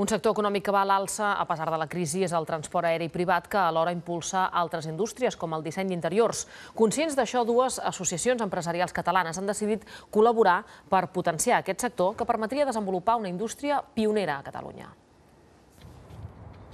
Un sector econòmic que va a l'alça a pesar de la crisi és el transport aeri privat, que alhora impulsa altres indústries com el disseny d'interiors. Conscients d'això, dues associacions empresarials catalanes han decidit col·laborar per potenciar aquest sector, que permetria desenvolupar una indústria pionera a Catalunya.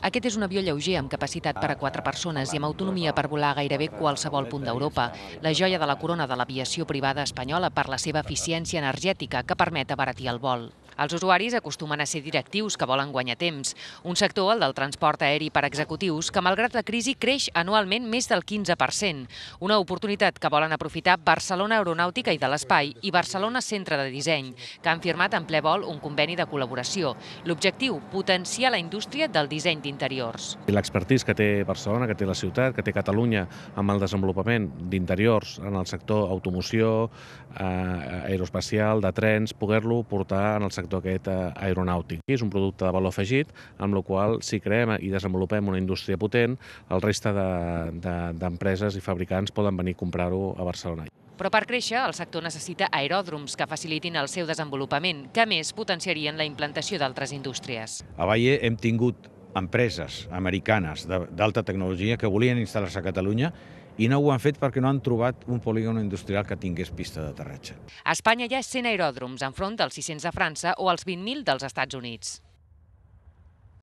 Aquest és un avió lleuger amb capacitat per a 4 persones i amb autonomia per volar a gairebé qualsevol punt d'Europa. La joia de la corona de l'aviació privada espanyola per la seva eficiència energètica, que permet abaratir el vol. Els usuaris acostumen a ser directius que volen guanyar temps. Un sector, el del transport aeri per executius, que malgrat la crisi creix anualment més del 15%. Una oportunitat que volen aprofitar Barcelona Aeronàutica i de l'Espai i Barcelona Centre de Disseny, que han firmat en ple vol un conveni de col·laboració. L'objectiu, potenciar la indústria del disseny d'interiors. L'expertís que té Barcelona, que té la ciutat, que té Catalunya amb el desenvolupament d'interiors en el sector automoció, aeroespacial, de trens, poder-lo portar en el sector aquest aeronàutic. És un producte de valor afegit, amb el qual, si creem i desenvolupem una indústria potent, el reste d'empreses i fabricants poden venir a comprar-ho a Barcelona. Però per créixer, el sector necessita aeròdroms que facilitin el seu desenvolupament, que a més potenciarien la implantació d'altres indústries. A Valle hem tingut empreses americanes d'alta tecnologia que volien instal·lar-se a Catalunya i no ho han fet perquè no han trobat un polígon industrial que tingués pista d'aterratge. A Espanya hi ha 100 aeròdroms, enfront dels 600 de França o els 20.000 dels Estats Units.